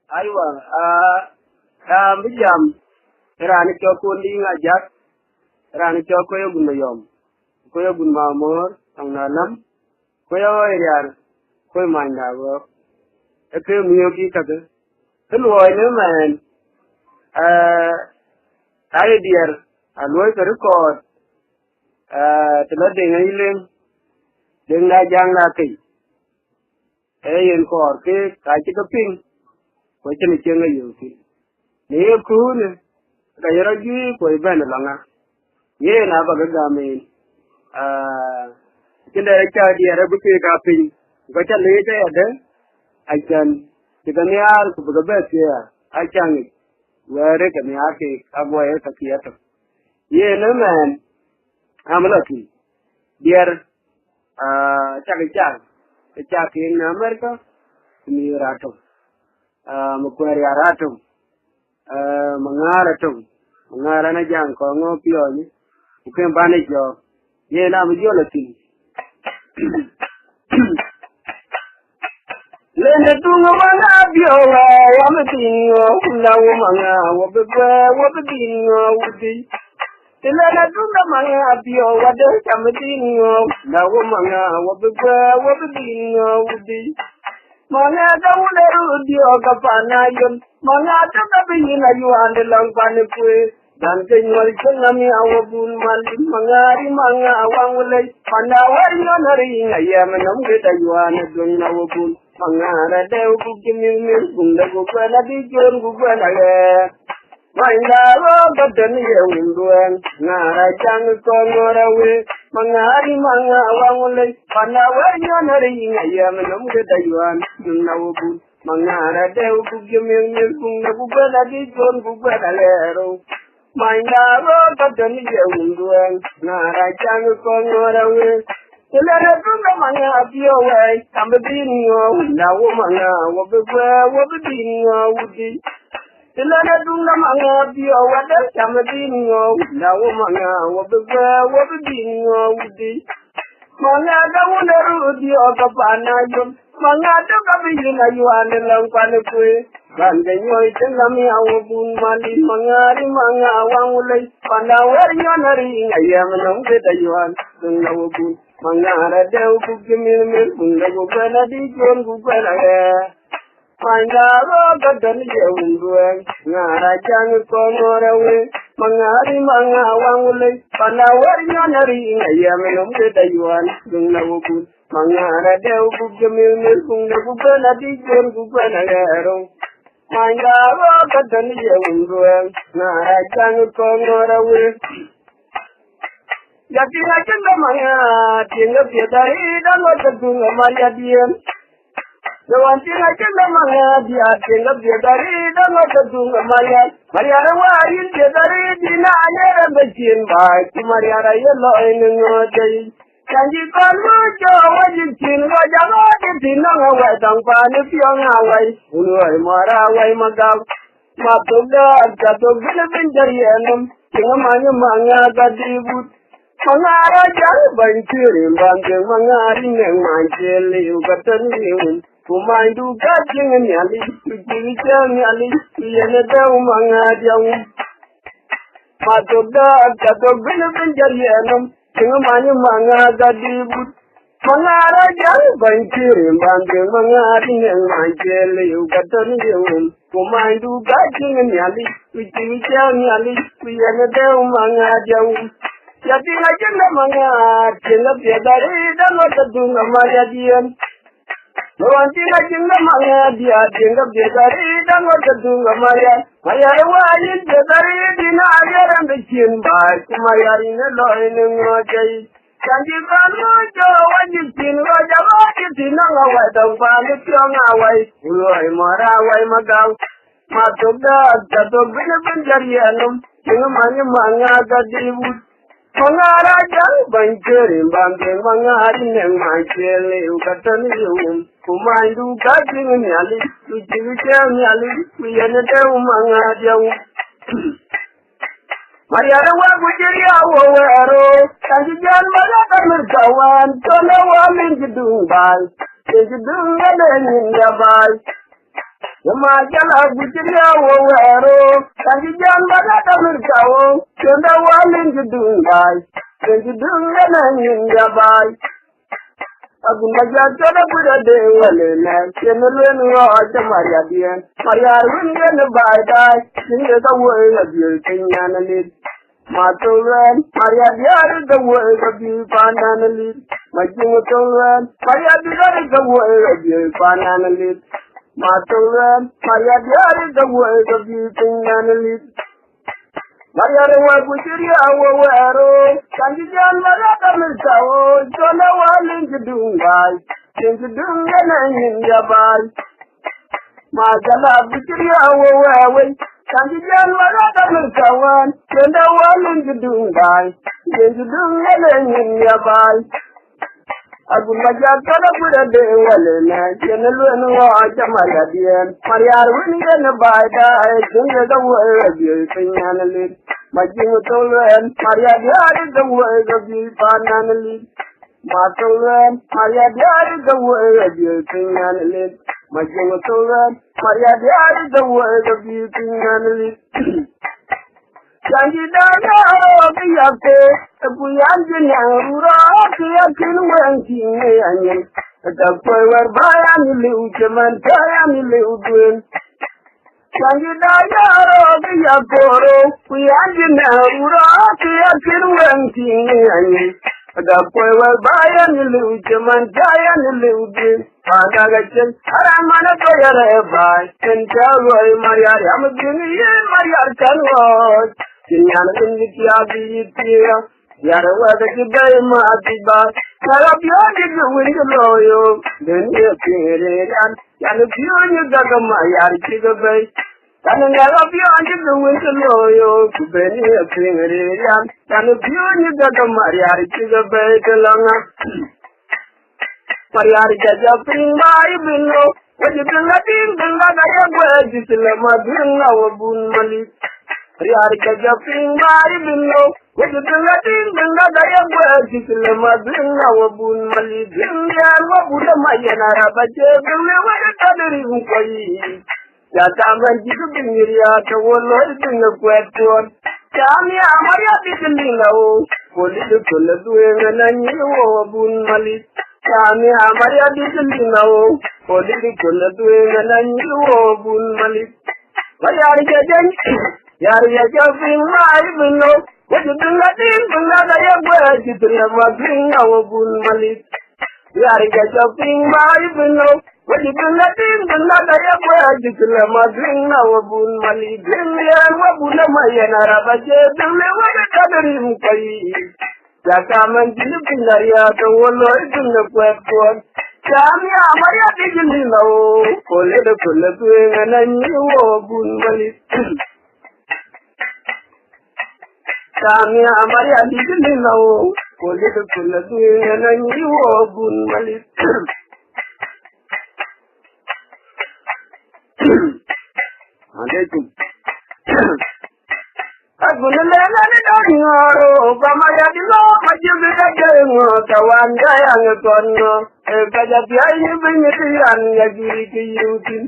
Aywa, bijam, rani choko Diing Ajak, rani choko Agut-Mamuor, ang nalam, Oyar, Mandago, a Muyoki Kaka, man, dear, and work a record, to let Dinga Dinga Jang Laki, and for cake, I took a ping, which in the Chinga Yuki. Near Coon, the Yaragi, for Event Langa. Ye Nabagami, Kinderka, the Arabic capping, but later I can, to the Nial, to the best here, I can, where it can be Akoi at the theatre. Ye no man, I'm lucky. Dear Chak, the Chak in America, New Rato, Macquarie Arato, Mangarato, Mangarana Jan, Congo Pioni, who can banish your, ye nam yolati. Lenda tunga manga biola, wamatingo, na wumanga, wabatingo, wuti. Lenda tunga manga biola, wada chamatingo, na wumanga, wabatingo, wuti. Manga tawule rudio kapana yon, manga takabina yuande lang panipwe. Dan kenyol chungami awabun mali manga awangulay pandawari nonari ngayam namgeta yuana dung awabun manga dew kukimil bunda gubana dijon gubana ye manga badan yewinduen ngara jang kongorawe manga awangulay pandawari nonari ngayam namgeta yuana dung awabun manga dew kukimil bunda gubana dijon gubana lero Mindaro, but the Nigerian, Nara Chang Kongorawe. The letter from the Manga of your way, I'm a being now, Manga, what the being would be. The letter from the Manga of your weather, I'm a being now, Manga, what the being would be. Manga, the one who the other Panayum, Manga, the Kabina, you are the long panoply. Banganyoy tengami awabun mali manga awangulay pandawar yonari ayam nong betayuan tengawabun mangara dew kukimil bunga gubana dijon gubana ya mandaro gadan yewunduan ngara jang konorawe manga awangulay pandawar yonari ayam nong betayuan tengawabun mangara dew kukimil bunga gubana dijon gubana ya Mandaro gadan yewunduan ngara jang konorawe Yakin akan manga tinga piedari dan watunga Maria Diing Yakin akan manga dia tinga piedari dan watunga Maria rawain piedari dina ayara bejin bai Maria rayelo inngojai Janji kamu jauh jin wajah tinang awai tangpan piang awai ulai marawai magaw matuda jatuh bilibin jarianum tingamanya manga gadibut mangara jang bancurin bangkeng mangari neng manjeli ugatan liun kumain duga jeng nyali jeng nyali iyane dau manga jauh matuda jatuh bilibin jarianum tingamanya manga gadibut Mangara jang bancurin bangkeng mangari neng manjeli ugatan liun kumain duga jeng nyali nyali iyane dau manga jauh Jadi aja namanya tinggal piedari dan watunga Maria Diing. Lawanti aja namanya dia tinggal piedari dan watunga Maria. Maria rawain piedari dina ayaran bejin bai Maria rina loin ngojai. Janji kamu jauh jin wajah tinang awai tangpan piang awai ulai marawai magaw. Matuda jatuh bener jarianum tingamanya manga gadibut. Mangara jang bancurin bangkeng mangari neng manjeli ugatan liun kumain duga jeng nyali nyali kuyane deu manga jauh Maria rawa gujeri awaro tanji jan malakan merkawan tono wamin gedung bai gedung ada ninja bai jala bujiya wo wero tangi jan bana tamir kawo kenda walin judung bai judung na ninja bai agun majak tada buda de wale na kenelen wo aja maria dien maria rungen bai dai ninge da wo ya bil kenyana ni matoran maria diar da wo ga bi panana ni majing toran maria diar da wo ga bi panana ni matoran maria diar da wo ga bi kenyana ni maria wa bujiya wo wero tangi jan mara tamir kawo jona walin judungai judunga na hinja bai majala bujiya wo wewe tangi jan mara tamir kawan jona walin judungai judunga na hinja bai agun majak tada buda de wale na kenelen wo aja maria dien maria rungen bai dai jinga da wo ga kenyana ni majing tolen maria diari the way of the pananali matolen maria diari the way of the pinanali majing tolen maria diari the way of the pinanali janji dana biyate buyanji nyarura kiyakin wanji nyanyin da koyar bayan liujeman bayan liudwen janji dana biyakoro buyanji nyarura kiyakin wanji nyanyin da koyar bayan liujeman bayan liudwen Agagachin, Aramana Toyare by Kentalway Maria Yamadini, Maria Kanwas, Kinyan in the Tiabi, Yarawa the Bay Matiba, Sarabia did the window loyo, then you period, and if you got a Maya Chiga Bay, and Yarabia did the window loyo, to Benny a period, and if you got a Maya Chiga Bay, Kalanga. Mariari jaja pinga ibino, wajib ngatin pinga kaya gua jisilama pinga wabun malik. Mariari jaja pinga ibino, wajib ngatin pinga kaya gua jisilama pinga wabun malik. Jingan wabuda mayana rabaje pinga wajib kaderi mukoi. Jata manjiku pingiria kawalo pinga kuatuan. Kami amaya disilingau, polidu koladu engananyi wabun malik. Kami amaya disilingau, polidu koladu engananyi wabun malik. Mayari jajan, yari jajan pinga ibino, wajib ngatin pinga kaya gua jisilama pinga wabun malik. Yari jajan pinga ibino, wajib ngatin pinga kaya gua jisilama pinga wabun malik. Jingan wabuna mayana rabaje pinga wajib kaderi mukai. Jaka manjilu pindaria kawalo pinga kuatuan. Kami amaya disilingau, polidu koladu engananyi wabun malik. Kami amaya disilingau, polidu koladu engananyi wabun malik. Adetu. Agunelena ni danyoro, kamaya dilo majubi kajengo, kawanda yang kono, kajati ayi binyitian yagiri kiyutin.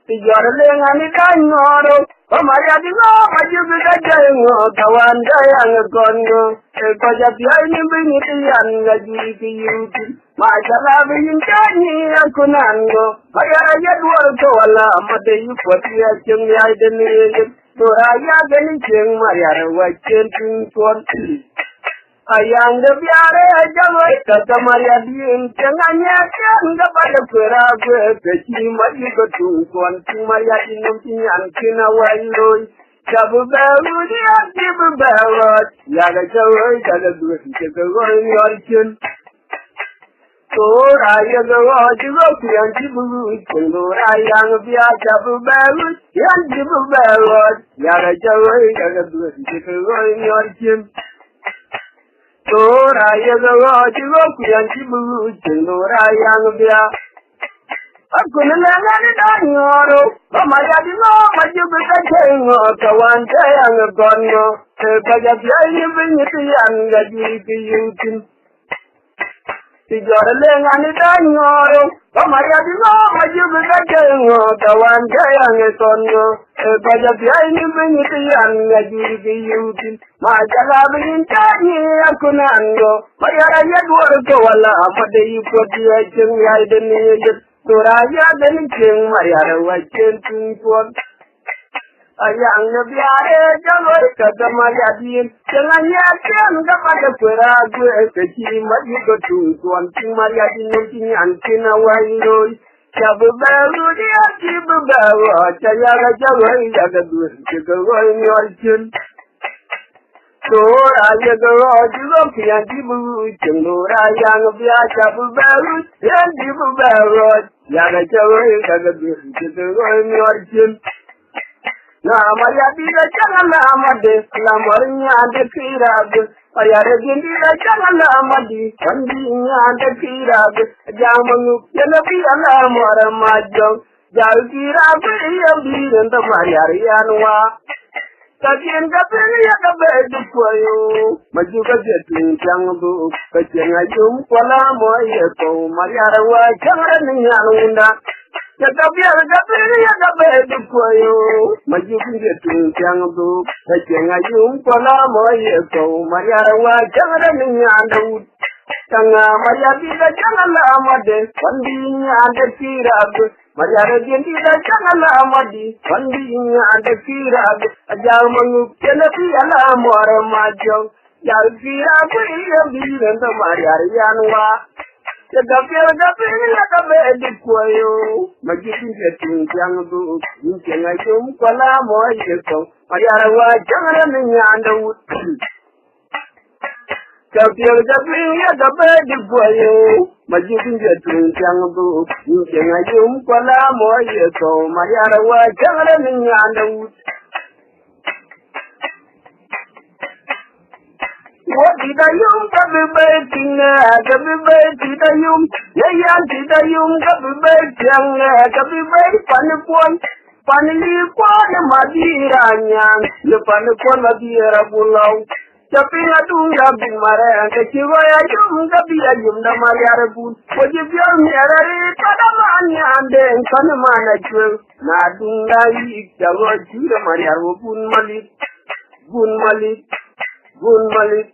Tijarlenga ni danyoro, kamaya dilo majubi kajengo, kawanda yang kono, kajati ayi binyitian yagiri kiyutin. Masalah binyitani akunango, mayara jadwal kawala mate yupati aceng yaideni. Toraya gani ceng mariara wacen tuan. Ayang de biare jamai kata maria dien cenganya kan pada perague keci mati ketuan maria dinum tinyan kena wailoi. Jabu baru dia jabu barat yaga jawai jaga dua jaga goreng yorcun. Toraya gawa juga yang jibu toraya biar jabu baru yang jibu barat yaga jawai jaga dua jaga goreng yorcun. Toraya gawa juga yang jibu toraya biar aku nenangan danyoro, kamaya dilo maju berkajengo, kawan sayang gono, sebajak jaya benyetian gaji kiyutin. Tijorale ngani danyo, Maria di no, Majuba Gajango, Tawan Jayang Songo, Baja Piani Benitian, Najuri Yutin, Majalabin Tani, Akunango, Maria Yadwar Kawala, Made you put the Ajang Yiden, Toraya Denicing, Maria Wachen Twin. Ayang nabiare jaloi kadamayadin jangan yakin kepada peragu kecil maju ke tuan ting mayadin nanti antina wairoi sabu baru dia tiba bawa caya jaloi jaga dur kegoi nyorjun tora jaga juga pian tibu cendora yang biasa baru yang tibu bawa jaga jaloi jaga dur kegoi nyorjun na Maria dila jangan amade lamornya ade kirab Maria dila jangan amadi kandinya ade kirab jamangu yanabi alamor majong jal kirab yang direnta Maria rianwa takin kapeni ya kabed koyo maju ka jetin jangbu kacenga jum kola moye ko Maria rawa jangan nyanunda Tapi ya kabed koyo maju kunje tin jangbu kacenga jum kola moye ko Maria rawa jangan nyandu tanga Maria dila jangan amade kandinya ade kirab Maria dila jangan amadi kandinya ade kirab ajal mangu kenapi alamor majong jal kirab yang direnta Maria rianwa tapi ya kabed koyo maju kunje tin jangbu kacenga jum kola moye ko Maria rawa jangan nyandu Tapi ya kabed koyo maju kunje tin jangbu kacenga jum kola moye ko Maria rawa jangan nyandu What did I kabi betina kabi betidayum yayan tidayum kabi betang kabi bet panukuan panilipuan madiranya le panukuan madira pulau tapi ngadung gabing mare keciwa ayum kabi ayum na mariara pun wajib yang nyarari tadamannya andeng kana mana jual nadung lagi jago jura mariara pun malik Gun malik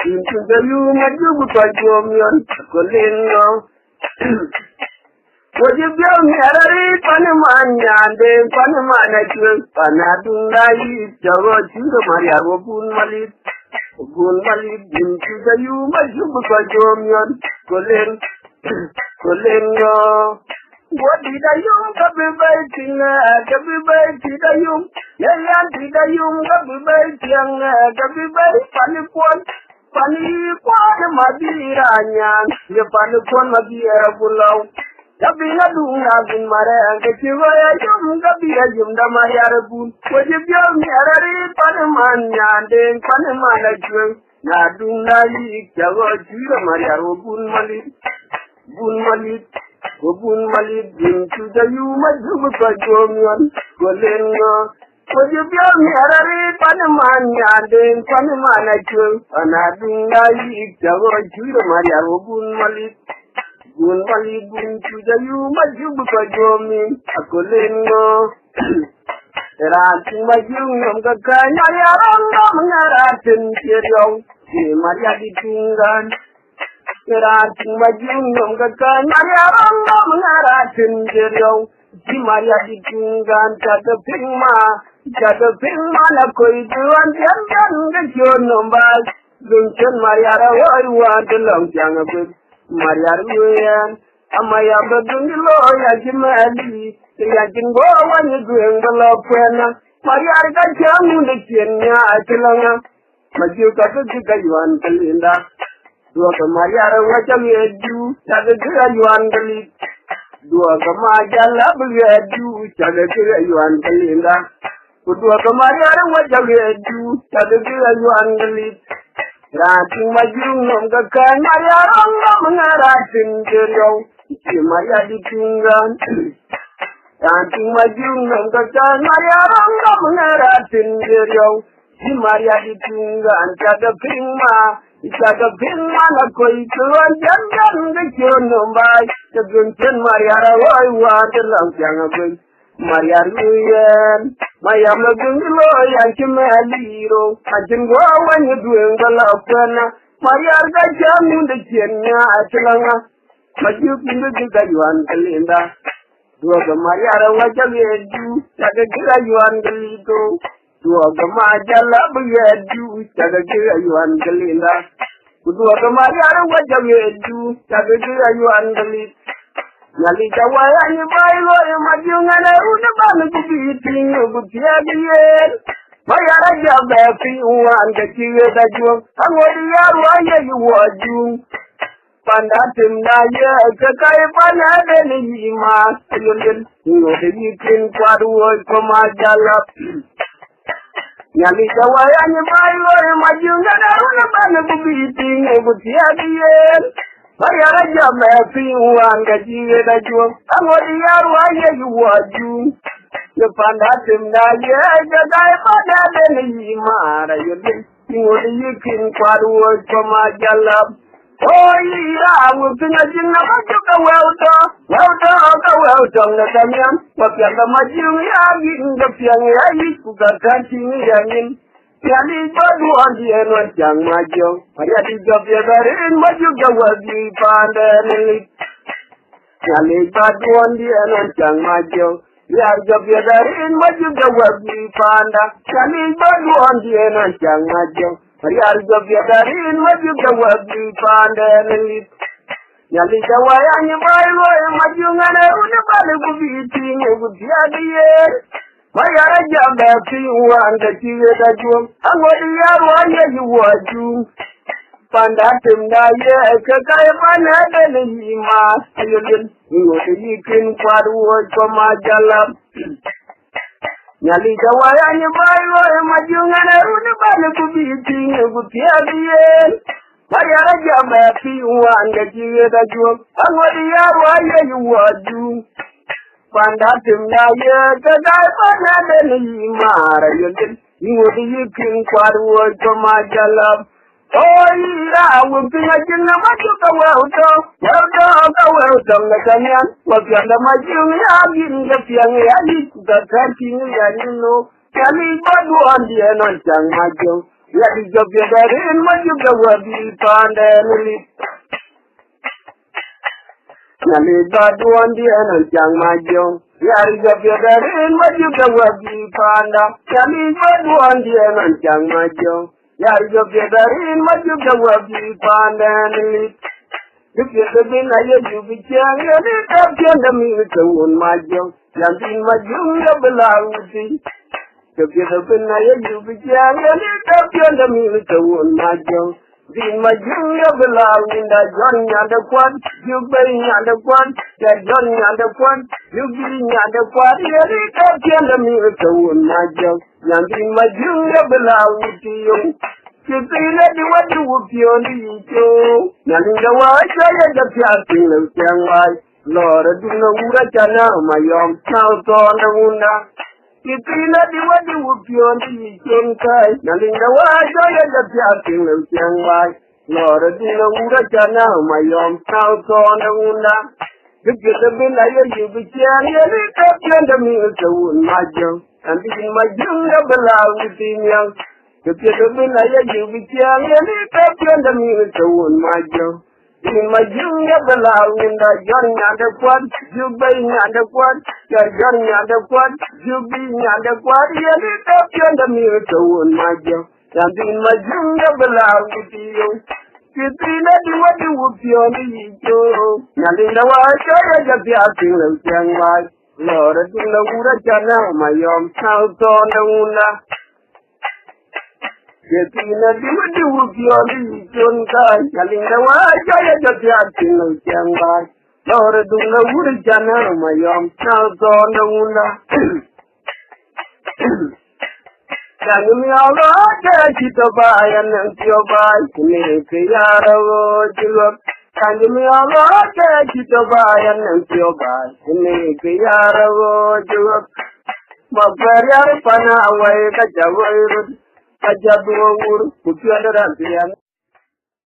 Intu dayu maju buka jomion Kolengo Wajib yang nyarari panemanya ande panemana jual panadung lagi jago jura Maria wapun malik Gun malik intu dayu maju buka jomion Kolengo What did I kabi betidayum yayan tidayum kabi betang kabi bet panikuan madiranya ya panikuan madira pulau tapi ngadung nagin marang keciwa ayum kabi ayum damayara pun wajib yang nyarari panemanya deng panemana jual ngadung lagi jago jura Maria pun malik Wabun malik bintu dayu maju buka jomion Kolengo wajib yang nyarari panemanya deng panemana jual panadung lagi jago jura Maria wabun malik bintu dayu maju buka jomion Kolengo Ranting maju ngom kakanya yarong ngaratin kiriong si Maria ditunggan Ranting maju ngom kakanya yarong ngaratin kiriong si Maria ditunggan Jaga pingma na koi tuan tiang kejon nombas Dungcun Maria rawai delong tiang abid Maria ruyan amaya bedungilo ya jimali yakin bawa nyugueng belopena Maria kacang mundeknya acelanga maju kata juga yuan kelinda dua ke Maria wajam edu jaga juga yuan kelit dua ke majala begedu jaga juga yuan kelinda kedua ke Maria wajam edu jaga juga yuan kelit Rating maju nom kekan Maria Allah mengaratin jeriau si Maria ditunggan Rating maju nom kekan Maria Allah mengaratin jeriau si Maria ditunggan jaga pingma Isaga pinman Akoi tuan jangan kecion nombai kegunten mariara woi wadelang jangan mariar luyen mayam lagung lo yang cemeliro ajeng gua wanya dueng balapana mariar gajam de ciennya acelanga maju pindu juga juan kelinda dua ke mariar wajah yedu jaga kira juan kelito dua ke majala beyedu jaga kira juan kelinda dua ke mariar wajah yedu jaga kira juan kelito Nyali jawaya ni bailo ya majungana una banu kubiting butia diyen Mayara jabe fi uwan keciwe dajuang Angwadi yarwaya yuwajung Pandatim na ye kekai panade ni yima Ayolin ngode yikin kwaduwoy komajalap Nyali jawaya ni bailo ya majungana una banu kubiting butia diyen Mayara jabe fi uwan keciwe dajuang Angwadi yarwaya yuwajung Pandatim na ye kekai panade ni yima Ayolin ngode yikin kwaduwoy komajalap Oh iya, mungkin aja nama juga weldo na kamian, waktu yang maju ya, gak yang ya, juga kancing yangin. Jadi baduan dia nuanjang maju, ada di job ya darin maju jawab di pandan. Jadi baduan dia nuanjang maju, ya job ya darin maju jawab di pandan. Jadi baduan dia nuanjang maju. Rial job ya darin maju jawab di pandan lit. Nyali jawaya ni bailo maju ngana una bale kubiti ngudia diye. Mayara jambe fi uwan da kiwe da jum. Angodi yaro anye yuwaju. Pandatim na ye kekai panade ni yima. Ayolin ngodi yikin kwaduwo komajalap. Nyali jawaya ni bailo maju ngana una bale kubiti ngudia diye. Mayara jambe fi uwan da kiwe da jum. Angodi yaro anye yuwaju. Pandatim na ye kekai panade ni yima. Ayolin ngodi yikin kwaduwo komajalap. Oh iya, mungkin aja nama juga weldo na kanyan. Waktu anda maju ya, gini yang ya, juga kancing ya nino. Kali baduan dia noncang maju. Ya di job ya darin maju gawa di pandan lit. Kali baduan dia noncang maju. Ya di job ya darin maju gawa di pandan. Kali baduan dia noncang maju. Yar job ya darin maju jawab di pandan lit. Dukya bin ayo jubi chang ya ni tapyan dami kawun maju. Yang tin maju ya belauti. Dukya bin ayo jubi chang ya ni tapyan dami kawun maju. Din maju ya belauti da jon nya da kwan, jubai nya da kwan, ya jon nya da kwan, jubi nya da kwan ya ni tapyan dami kawun maju. Yang tin maju ya belauti yo. Kipila di wadi wupioni ito. Nalinga wacha ya japiating lewtiang wai. Lora duna ura chana mayom. Nautonda una. Kipila di wadi wupioni ito kai. Nalinga wacha ya japiating lewtiang wai. Lora duna ura chana mayom. Nautonda una. Kipila bila ya yubichiang ya likapianda minga un majo. Antikin majung ya belau itinyang. Ketika bila ya jubi tiang ya ni kapian demi kewun maju. Ini maju ya belau inda jornya ada kuat, jubainya ada kuat, jornya ada kuat, jubinya ada kuat ya ni kapian demi kewun maju. Yang ini maju ya belau itu. Kita di wadi wupion itu. Nanti nawaja ya jadi asing lewat mai. Lora tu lura jana mayom sauton una. Ketina di wadi wupion itu kan. Nanti nawaja ya jadi asing lewat mai. Lora tu lura jana mayom sauton una. Jangan Allah kita bayan yang tiobay ini kiyarawo jilwab. Jangan Allah kita bayan yang tiobay ini kiyarawo jilwab. Mabayar panaway kajaway rud kajadwur kutyadaran tiyan.